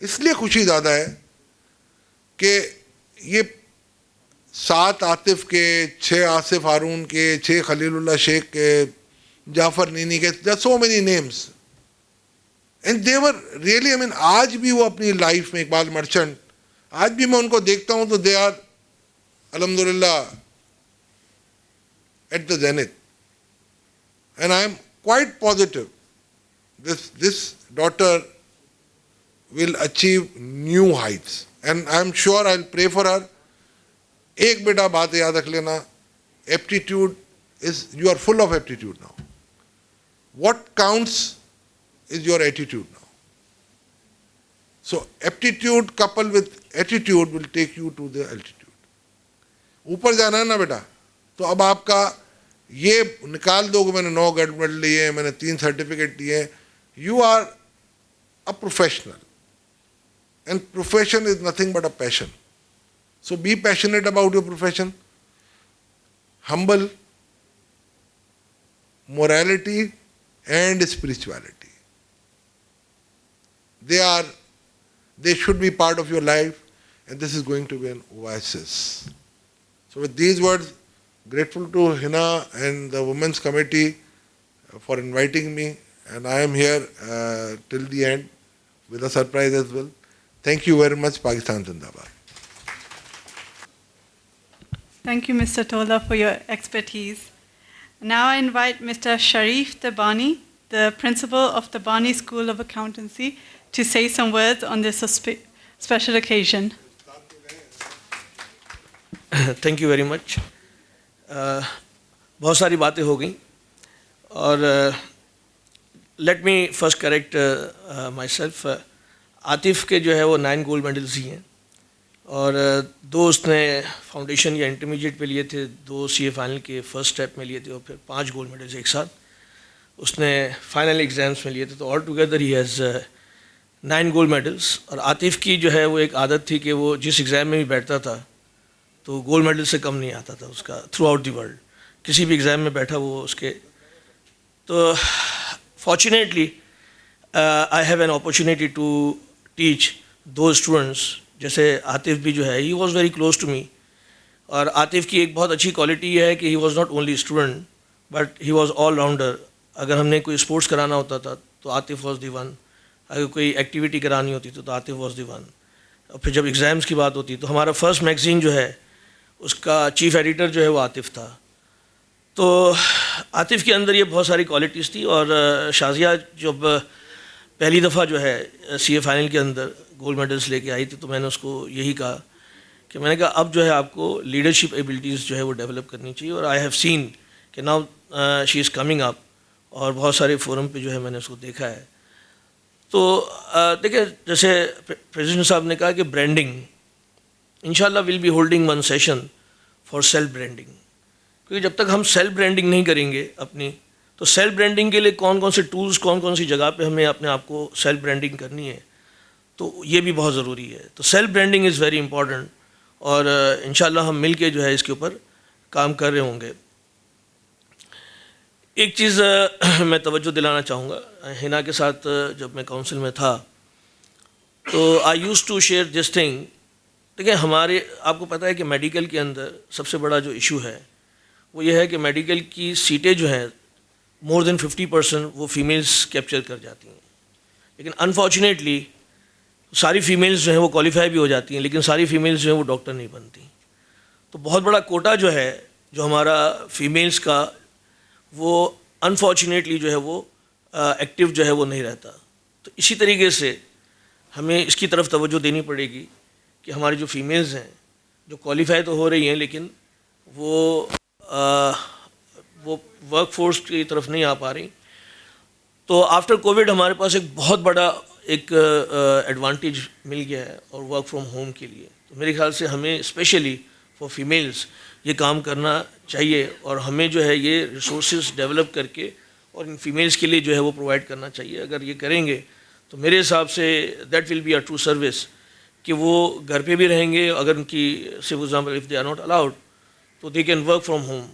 اس لیے خوشی زیادہ ہے کہ یہ 7 عاطف کے، 6 آصف ہارون کے، 6 خلیل اللہ شیخ کے، جعفر نینی کے، there are so many names and they were really I mean آج بھی وہ اپنی لائف میں اقبال مرچنٹ، آج بھی میں ان کو دیکھتا ہوں تو they are الحمدللہ at the zenith and I am quite positive this daughter will achieve new heights and I am sure I'll pray for her. ایک بیٹا بات یاد رکھ لینا، aptitude is you are full of aptitude now. What counts is your attitude now. So aptitude coupled with attitude will take you to the altitude. اوپر جانا ہے نا بیٹا، تو اب آپ کا یہ نکال دو کہ میں نے 9 گولڈ میڈل لیے ہیں، میں نے 3 سرٹیفکیٹ لیے ہیں. You are a professional and profession is nothing but a passion. So be passionate about your profession. Humble, morality and spirituality. They should be part of your life and this is going to be an oasis. So with these words, grateful to Hina and the Women's Committee for inviting me and I am here till the end with a surprise as well. Thank you very much. Pakistan Zindabad. Thank you, Mr. Tola, for your expertise. Now I invite Mr. Sharif Tabani, the principal of the Tabani School of Accountancy, to say some words on this special occasion. Thank you very much. بہت ساری باتیں ہو گئیں اور let me first correct my self. Atif کے جو ہے وہ 9 گولڈ میڈلز ہی ہیں اور 2 اس نے فاؤنڈیشن یا انٹرمیڈیٹ پہ لیے تھے، 2 سی اے فائنل کے فرسٹ اسٹیپ میں لیے تھے اور پھر 5 گولڈ میڈلز ایک ساتھ اس نے فائنل ایگزامس میں لیے تھے. تو all together he has 9 gold medals. اور عاطف کی جو ہے وہ ایک عادت تھی کہ وہ جس ایگزام میں بھی بیٹھتا تھا تو گولڈ میڈل سے کم نہیں آتا تھا اس کا تھرو آؤٹ دی ورلڈ. کسی بھی ایگزام میں بیٹھا وہ اس کے. تو fortunately I have an opportunity to teach دو اسٹوڈنٹس. جیسے عاطف بھی جو ہے he was very close to me. اور عاطف کی ایک بہت اچھی کوالٹی یہ ہے کہ he was not only student but he was all rounder. اگر ہم نے کوئی اسپورٹس کرانا ہوتا تھا تو عاطف واز دی ون، اگر کوئی ایکٹیویٹی کرانی ہوتی تو عاطف واز دی ون. اور پھر جب ایگزامس کی بات ہوتی تو ہمارا فرسٹ میگزین جو ہے اس کا چیف ایڈیٹر جو ہے وہ عاطف تھا. تو عاطف کے اندر یہ بہت ساری کوالٹیز تھی. اور شازیہ جب پہلی دفعہ جو ہے سی اے فائنل کے اندر گولڈ میڈلس لے کے آئی تھی تو میں نے اس کو یہی کہا کہ میں نے کہا اب جو ہے آپ کو لیڈرشپ ایبلٹیز جو ہے وہ ڈیولپ کرنی چاہیے. اور آئی ہیو سین کہ now she is coming up اور بہت سارے فورم پہ جو ہے میں نے اس کو دیکھا ہے. تو دیکھیں جیسے پریزیڈنٹ صاحب نے کہا کہ برانڈنگ انشاءاللہ will be holding one session for self branding. کیونکہ جب تک ہم سیلف برانڈنگ نہیں کریں گے اپنی تو سیلف برانڈنگ کے لیے کون کون سے ٹولز کون کون سی جگہ پہ ہمیں اپنے آپ کو سیلف برانڈنگ کرنی ہے تو یہ بھی بہت ضروری ہے. تو self branding is very important اور انشاءاللہ ہم مل کے جو ہے اس کے اوپر کام کر رہے ہوں گے. ایک چیز میں توجہ دلانا چاہوں گا. ہنا کے ساتھ جب میں کونسل میں تھا تو I use to share this thing. دیکھیں ہمارے آپ کو پتہ ہے کہ میڈیکل کے اندر سب سے بڑا جو ایشو ہے وہ یہ ہے کہ میڈیکل کی سیٹیں جو ہیں مور دین 50% وہ فیمیلز کیپچر کر جاتی ہیں. لیکن انفارچونیٹلی ساری فیمیلز جو ہیں وہ کوالیفائی بھی ہو جاتی ہیں لیکن ساری فیمیلز جو ہیں وہ ڈاکٹر نہیں بنتی. تو بہت بڑا کوٹا جو ہے جو ہمارا فیمیلز کا وہ انفارچونیٹلی جو ہے وہ ایکٹیو جو ہے وہ نہیں رہتا. تو اسی طریقے سے ہمیں اس کی طرف توجہ دینی پڑے گی کہ ہماری جو فیمیلز ہیں جو کوالیفائی تو ہو رہی ہیں لیکن وہ ورک فورس کی طرف نہیں آ پا رہی. تو آفٹر کووڈ ہمارے پاس ایک بہت بڑا ایک ایڈوانٹیج مل گیا ہے اور ورک فرام ہوم کے لیے. تو میرے خیال سے ہمیں اسپیشلی فار فیمیلز یہ کام کرنا چاہیے اور ہمیں جو ہے یہ ریسورسز ڈیولپ کر کے اور ان فیمیلز کے لیے جو ہے وہ پرووائڈ کرنا چاہیے. اگر یہ کریں گے تو میرے حساب سے that will be a true service کہ وہ گھر پہ بھی رہیں گے. اگر ان کی سے for example if they are not allowed تو they can work from home.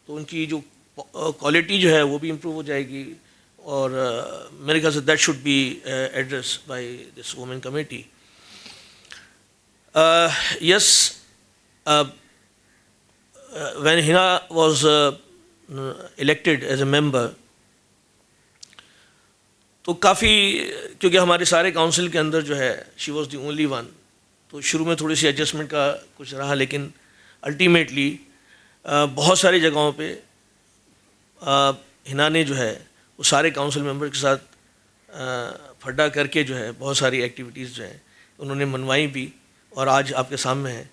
تو ان کی جو کوالٹی جو ہے وہ بھی امپروو ہو جائے گی اور میرے خیال سے that should be address by this women committee. Yes, when Hina was elected as a member, تو کافی, کیونکہ ہمارے سارے کاؤنسل کے اندر جو ہے she was the only one, تو شروع میں تھوڑی سی ایڈجسٹمنٹ کا کچھ رہا, لیکن الٹیمیٹلی بہت ساری جگہوں پہ ہنا نے جو ہے وہ سارے کاؤنسل ممبر کے ساتھ پھڈا کر کے جو ہے بہت ساری ایکٹیویٹیز جو ہیں انہوں نے منوائی بھی, اور آج آپ کے سامنے ہے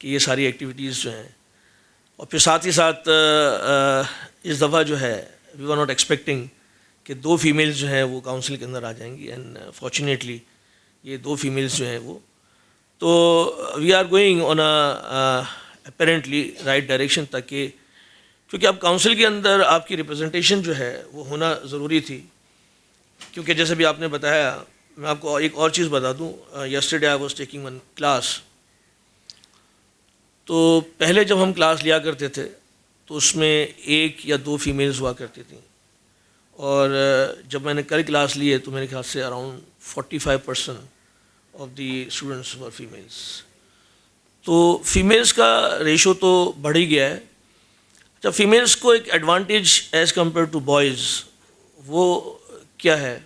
کہ یہ ساری ایکٹیویٹیز جو ہیں. اور پھر ساتھ ہی ساتھ اس دفعہ جو ہے وی آر ناٹ ایکسپیکٹنگ کہ 2 فیمیلز جو ہیں وہ کاؤنسل کے اندر آ جائیں گی, اینڈ فارچونیٹلی یہ 2 فیمیلز جو ہیں وہ, تو we are going on apparently right direction, تاکہ کیونکہ اب کاؤنسل کے اندر آپ کی ریپرزنٹیشن جو ہے وہ ہونا ضروری تھی. کیونکہ جیسے بھی آپ نے بتایا, میں آپ کو ایک اور چیز بتا دوں, yesterday I was taking one class. تو پہلے جب ہم کلاس لیا کرتے تھے تو اس میں 1 یا 2 فیمیلز ہوا کرتی تھیں, اور جب میں نے کل کلاس لی ہے تو میرے خیال سے around 45% of the students were females. تو فیمیلز کا ریشو تو بڑھ ہی گیا ہے. جب فیمیلز کو ایک advantage as compare to boys وہ کیا ہے,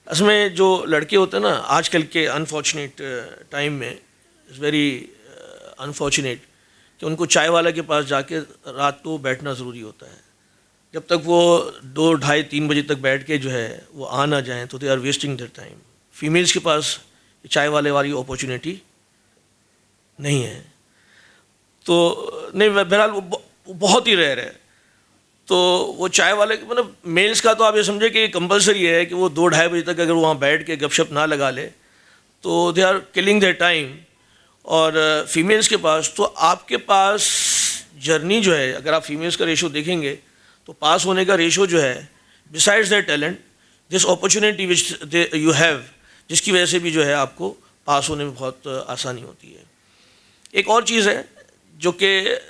اس میں جو لڑکے ہوتے ہیں نا آج کل کے انفارچونیٹ ٹائم میں, اٹس ویری انفارچونیٹ کہ ان کو چائے والا کے پاس جا کے رات کو بیٹھنا ضروری ہوتا ہے. جب تک وہ 2, 2:30, 3 بجے تک بیٹھ کے جو ہے وہ آ نہ جائیں تو they are wasting their time. Females کے پاس چائے والے والی اپارچونیٹی نہیں ہے. تو نہیں, بہرحال وہ بہت ہی ریئر ہے. تو وہ چائے والے مطلب میلز کا تو آپ یہ سمجھے کہ کمپلسری ہے کہ وہ 2, 2:30 بجے تک اگر وہاں بیٹھ کے گپ شپ نہ لگا لے تو they are killing their time. اور فیمیلز کے پاس تو آپ کے پاس جرنی جو ہے, اگر آپ فیمیلز کا ریشو دیکھیں گے تو پاس ہونے کا ریشو جو ہے besides their talent this opportunity which you have, جس کی وجہ سے بھی جو ہے آپ کو پاس ہونے میں بہت آسانی ہوتی ہے. ایک اور چیز ہے جو کہ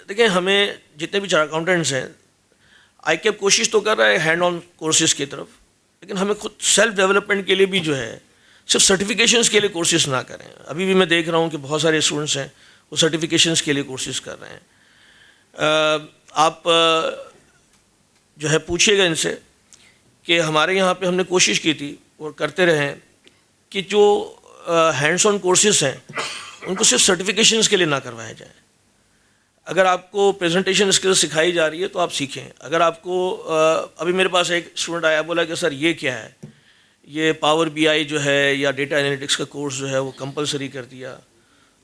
دیکھیں, ہمیں جتنے بھی چارٹرڈ اکاؤنٹنٹس ہیں, آئی کیپ کوشش تو کر رہا ہے ہینڈ آن کورسز کی طرف, لیکن ہمیں خود سیلف ڈیولپمنٹ کے لیے بھی جو ہے صرف سرٹیفکیشنز کے لیے کورسز نہ کریں. ابھی بھی میں دیکھ رہا ہوں کہ بہت سارے اسٹوڈنٹس ہیں وہ سرٹیفکیشنز کے لیے کورسز کر رہے ہیں. آپ جو ہے پوچھیے گا ان سے کہ ہمارے یہاں پہ ہم نے کوشش کی تھی اور کرتے رہے ہیں کہ جو ہینڈس آن کورسز ہیں ان کو صرف سرٹیفکیشنز کے لیے نہ کروایا جائے. اگر آپ کو پریزنٹیشن اسکلز سکھائی جا رہی ہے تو آپ سیکھیں. اگر آپ کو ابھی میرے پاس ایک اسٹوڈنٹ آیا, بولا کہ سر یہ کیا ہے, یہ پاور بی آئی جو ہے یا ڈیٹا انالیٹکس کا کورس جو ہے وہ کمپلسری کر دیا.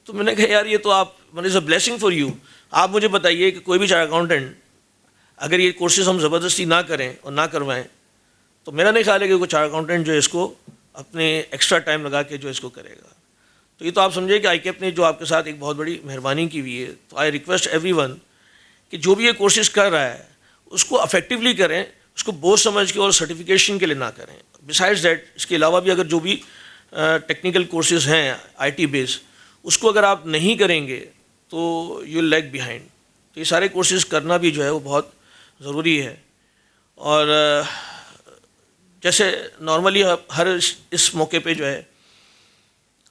تو میں نے کہا یار یہ تو آپ از اے بلیسنگ فار یو. آپ مجھے بتائیے کہ کوئی بھی چارٹرڈ اکاؤنٹنٹ اگر یہ کورسز ہم زبردستی نہ کریں اور نہ کروائیں تو میرا نہیں خیال ہے کہ کوئی چارٹرڈ اکاؤنٹنٹ جو ہے اس کو اپنے ایکسٹرا ٹائم لگا کے جو اس کو کرے گا. تو یہ تو آپ سمجھے کہ آئی کیپ نے جو آپ کے ساتھ ایک بہت بڑی مہربانی کی ہوئی ہے. تو آئی ریکویسٹ ایوری ون کہ جو بھی یہ کورسز کر رہا ہے اس کو افیکٹولی کریں, اس کو بوجھ سمجھ کے اور سرٹیفکیشن کے لیے نہ کریں. بسائڈز دیٹ اس کے علاوہ بھی اگر جو بھی ٹیکنیکل کورسز ہیں آئی ٹی بیس, اس کو اگر آپ نہیں کریں گے تو یو لیگ بیہائنڈ. تو یہ سارے کورسز کرنا بھی جو ہے وہ بہت ضروری ہے. اور جیسے نارملی ہر اس موقع پہ جو ہے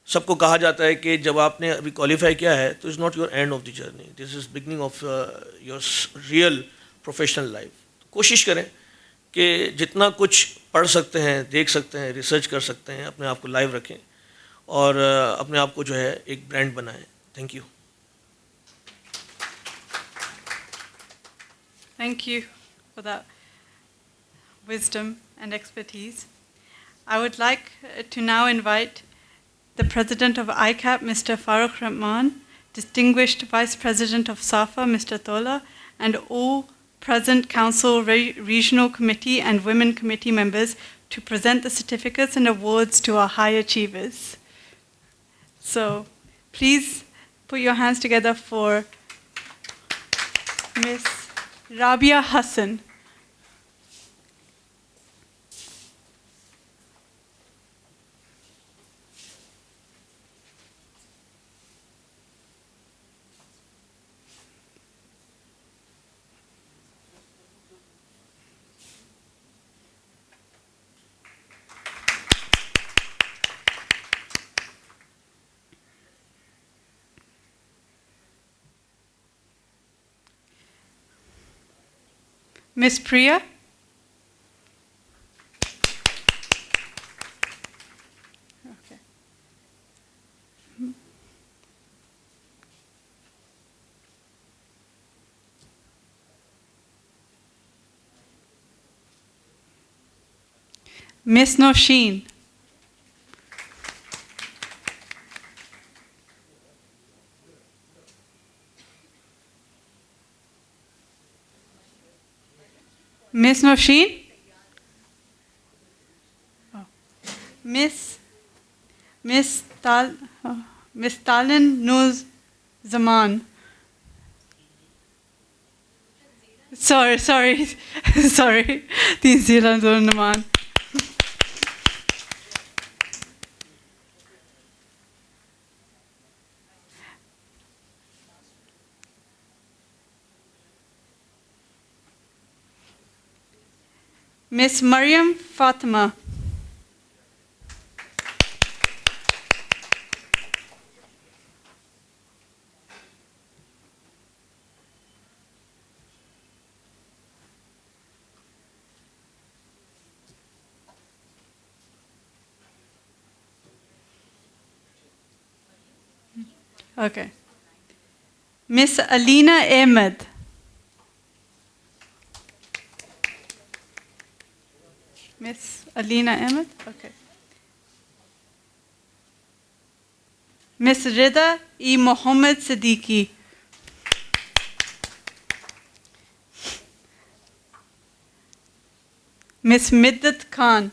سب کو کہا جاتا ہے کہ جب آپ نے ابھی کوالیفائی کیا ہے تو is not your and of the journey, this is beginning of your real professional life. کوشش کریں کہ جتنا کچھ پڑھ سکتے ہیں, دیکھ سکتے ہیں, ریسرچ کر سکتے ہیں, اپنے آپ کو لائیو رکھیں اور اپنے آپ کو جو ہے ایک برانڈ بنائیں. Thank you. Thank you for that wisdom and expertise. I would like to now invite the President of ICAP, Mr. Farooq Rahman, distinguished Vice President of SAFA, Mr. Tola, and all present Council, Regional Committee and Women Committee members to present the certificates and awards to our high achievers. So please put your hands together for Ms. Rabia Hassan. Miss Priya. Okay. Miss Nosheen. Miss Nosheen? Oh. Miss Talin Nuz Zaman. Sorry. Sorry. Teen Zealand Zaman. Miss Mariam Fatima. Okay. Miss Alina Ahmed. Miss Alina Ahmed? Okay. Miss Rida E. Mohammed Siddiqui. Miss Middat Khan.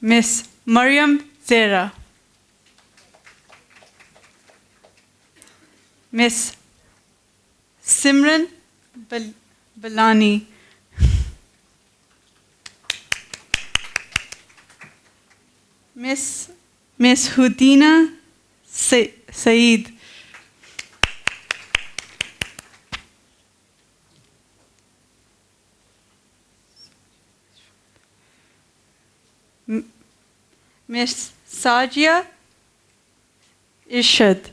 Miss Mariam Zera. Miss Simran Balani. Miss Hudina Saeed. Miss Sajia Ishad.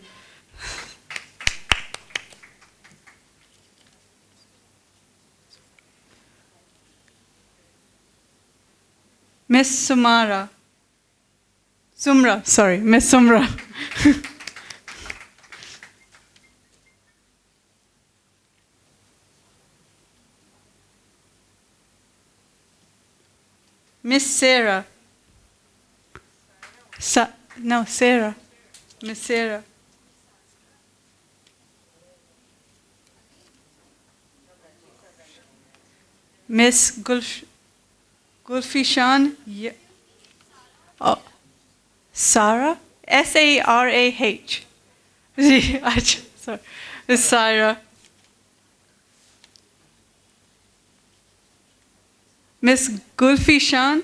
Miss Sumra, sorry, Miss Sumra. Miss Sarah. Sarah. Miss Sarah. Miss Gulfishan. Oh, Sarah? Sarah. Sorry. Miss Sarah. Miss Gulfishan.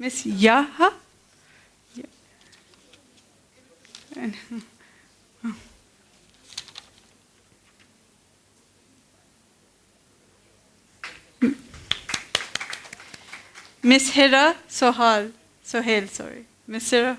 Miss Yaha? Miss Hira Sohail, sorry. Miss Hira.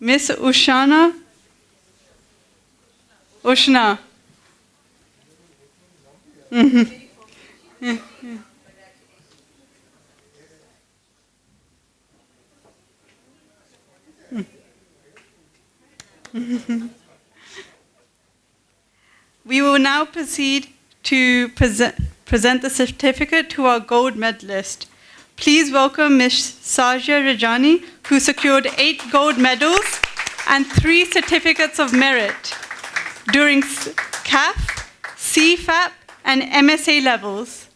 Miss Ushna. We will now proceed to present the certificate to our gold medalist. Please welcome Ms. Sajia Rajani, who secured 8 gold medals and 3 certificates of merit during CAF, CFAP, and MSA levels.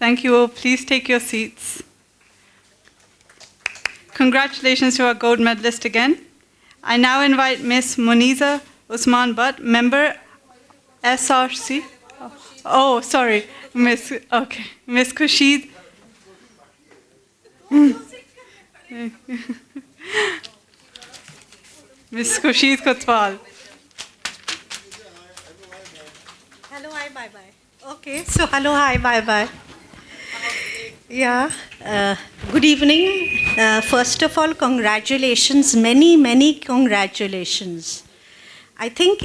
Thank you all. Please take your seats. Congratulations to our gold medalist again. I now invite Miss Muniza Usman Butt, member SRC. Oh, sorry, Miss. Okay, Miss Khurshid. Miss Khurshid Kotwal. Hello, hi, bye bye. Okay, so hello, hi, bye bye. Yeah, good evening. First of all, congratulations, many congratulations. I think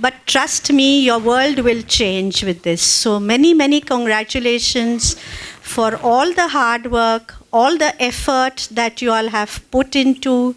But trust me, your world will change with this. So many congratulations for all the hard work, all the effort that you all have put into.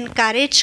encourage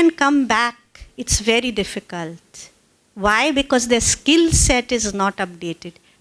and come back it's very difficult. Why? Because their skill set is not updated.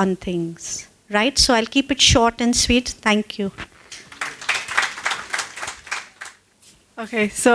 on things, right? So I'll keep it short and sweet. Thank you. Okay, so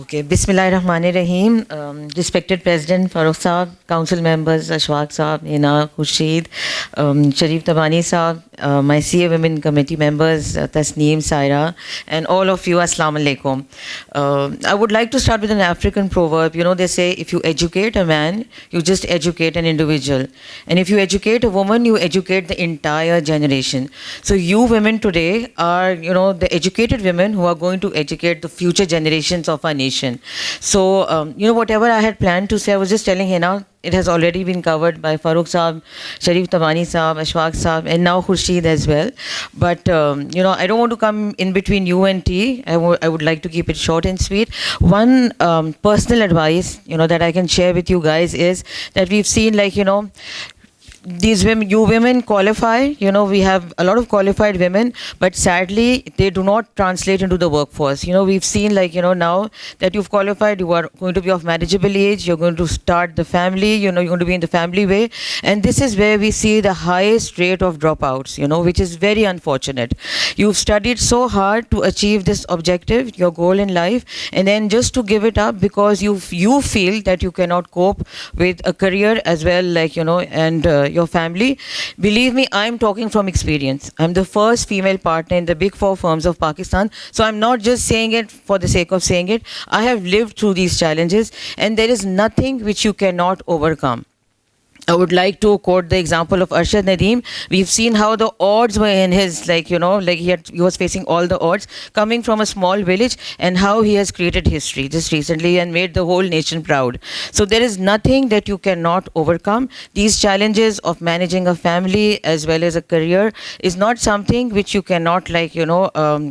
Okay, Bismillahirrahmanirrahim. Respected President Farooq Saab, Council members Ashwaq Saab, Hina, Khurshid, Sharif Tabani Saab, my CA Women Committee members Tasneem, Saira, and all of you, Assalamu Alaikum. I would like to start with an African proverb. You know, they say if you educate a man, you just educate an individual. And if you educate a woman, you educate the entire generation. So you women today are, you know, the educated women who are going to educate the future generations of our nation. So, you know, whatever I had planned to say, I was just telling Hina, it has already been covered by Farooq Saab, Sharif Tabani Saab, Ashwaq Saab, and now Khurshid as well. But, you know, I don't want to come in between you and tea. I would like to keep it short and sweet. One personal advice, you know, that I can share with you guys is that we've seen, like, you know, these women, you women qualify, you know, we have a lot of qualified women, but sadly, they do not translate into the workforce. You know, we've seen, like, you know, now that you've qualified, you are going to be of marriageable age, you're going to start the family, you know, you're going to be in the family way. And this is where we see the highest rate of dropouts, you know, which is very unfortunate. You've studied so hard to achieve this objective, your goal in life, and then just to give it up because you feel that you cannot cope with a career as well, like, you know, and your family. Believe me, I'm talking from experience. I'm the first female partner in the big 4 firms of Pakistan, so I'm not just saying it for the sake of saying it. I have lived through these challenges, and there is nothing which you cannot overcome. I would like to quote the example of Arshad Nadeem. We've seen how the odds were in his, like, you know, like he was facing all the odds coming from a small village, and how he has created history just recently and made the whole nation proud. So there is nothing that you cannot overcome. These challenges of managing a family as well as a career is not something which you cannot, like, you know,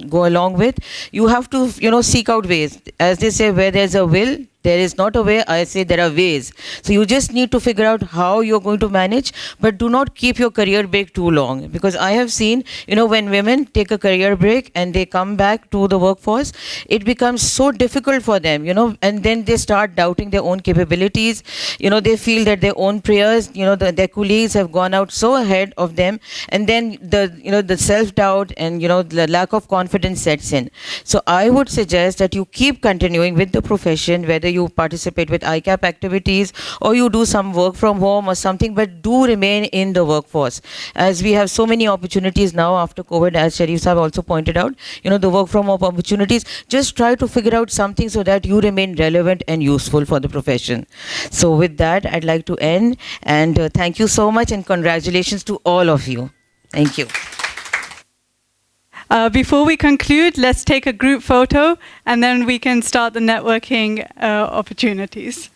go along with. You have to, you know, seek out ways. As they say, where there's a will, there is not a way. I say there are ways. So you just need to figure out how you're going to manage, but do not keep your career break too long. Because I have seen, you know, when women take a career break and they come back to the workforce, it becomes so difficult for them, you know, and then they start doubting their own capabilities. You know, they feel that their own prayers, you know, their colleagues have gone out so ahead of them, and then the self-doubt and, you know, the lack of confidence sets in. So I would suggest that you keep continuing with the profession, whether you participate with ICAP activities or you do some work from home or something, but do remain in the workforce. As we have so many opportunities now after COVID, as Sharif Saab also pointed out, you know, the work from home opportunities, just try to figure out something so that you remain relevant and useful for the profession. So with that, I'd like to end, and thank you so much, and congratulations to all of you. Thank you. Before we conclude, let's take a group photo and then we can start the networking opportunities.